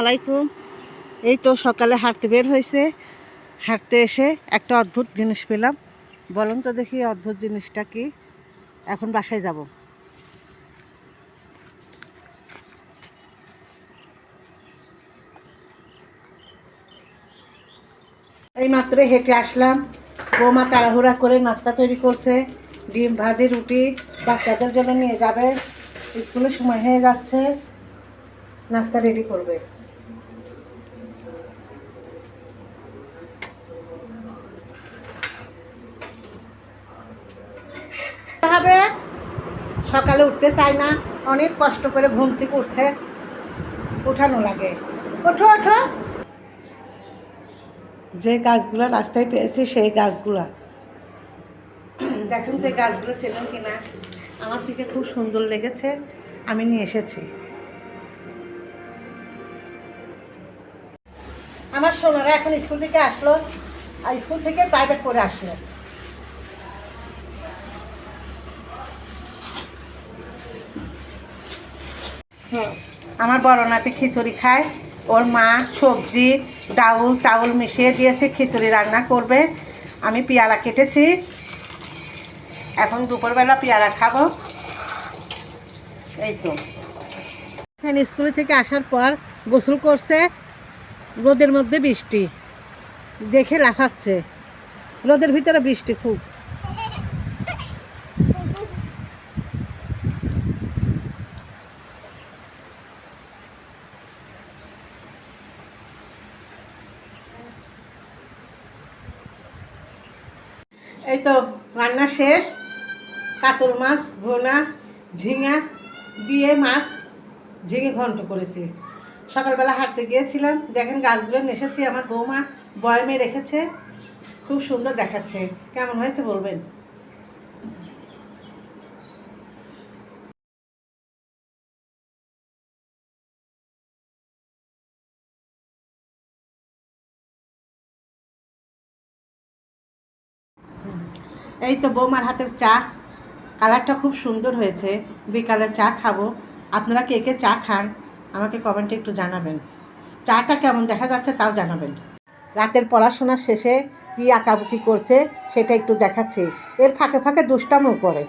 আলাইকুম। এই তো সকালে হাঁটতে বের হয়েছে, হাঁটতে এসে একটা অদ্ভুত জিনিস পেলাম। বলুন তো দেখি অদ্ভুত জিনিসটা কি। এখন বাসায় যাব। এই মাত্র হেঁটে আসলাম। বৌমা তাড়াহুড়া করে নাস্তা তৈরি করছে, ডিম ভাজি রুটি বাচ্চাদের জন্য নিয়ে যাবে, স্কুলের সময় হয়ে যাচ্ছে, নাস্তা রেডি করবে। হবে সকালে উঠতে চাই না, অনেক কষ্ট করে ঘুম থেকে উঠানো লাগে। ওঠো ওঠো। যে গাছগুলো রাস্তায় পেয়েছি সেই গাছগুলা দেখেন, যে গাছগুলো চেনেন কিনা। আমার থেকে খুব সুন্দর লেগেছে, আমি নিয়ে এসেছি। আমার সোনারা এখন স্কুল থেকে আসলো, আর স্কুল থেকে প্রাইভেট করে আসলো। আমার বড় নাতি খিচুড়ি খায়, ওর মা সবজি ডাউল চাউল মিশিয়ে দিয়েছে, খিচুড়ি রান্না করবে। আমি পেয়ারা কেটেছি, এখন দুপুরবেলা পেয়ারা খাবো। এই তো এখানে স্কুল থেকে আসার পর গোসল করছে, রোদের মধ্যে বৃষ্টি দেখে লাফাচ্ছে। রোদের ভিতরে বৃষ্টি খুব। এই তো রান্না শেষ। কাতল মাছ ভোনা, ঝিঙা দিয়ে মাছ ঝিঙে ঘন্ট করেছি। সকালবেলা হাঁটতে গিয়েছিলাম, দেখেন গাছগুলো নেসেছি আমার বৌমা বয়মে রেখেছে, খুব সুন্দর দেখাচ্ছে। কেমন হয়েছে বলবেন। এই তো বৌমার হাতের চা, কালারটা খুব সুন্দর হয়েছে। বিকালে চা খাবো। আপনারা কে কে চা খান আমাকে কমেন্টে একটু জানাবেন। চাটা কেমন দেখা যাচ্ছে তাও জানাবেন। রাতের পড়াশোনা শেষে কী আঁকাবুকি করছে সেটা একটু দেখাচ্ছি। এর ফাঁকে ফাঁকে দুষ্টামিও করে।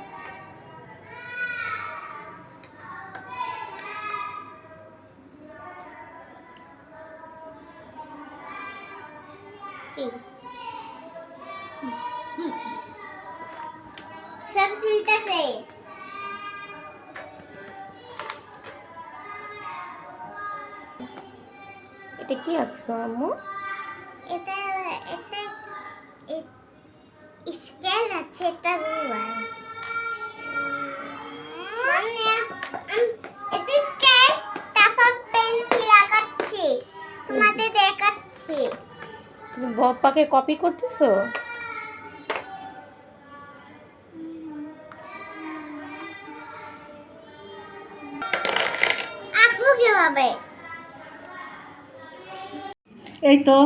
এটা কি আঁকছো আম্মু? এটা এটা স্কেল আছে, এটা রুলার। মানে এটা স্কেল, তারপর পেন্সিল আঁকাচ্ছি, তোমাদের দেখাচ্ছি। তুমি বপ্পাকে কপি করতেছো? আঁকবো কিভাবে? এই তো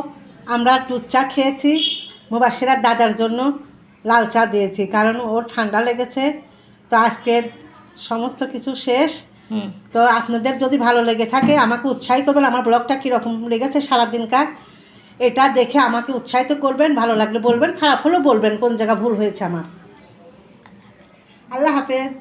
আমরা দুধ চা খেয়েছি। মুবাশিরার দাদার জন্য লাল চা দিয়েছি, কারণ ওর ঠান্ডা লেগেছে। তো আজকের সমস্ত কিছু শেষ। তো আপনাদের যদি ভালো লেগে থাকে আমাকে উৎসাহিত করবেন। আমার ব্লগটা কীরকম লেগেছে সারাদিনকার, এটা দেখে আমাকে উৎসাহিত করবেন। ভালো লাগলে বলবেন, খারাপ হলেও বলবেন কোন জায়গা ভুল হয়েছে আমার। আল্লাহ হাফেজ।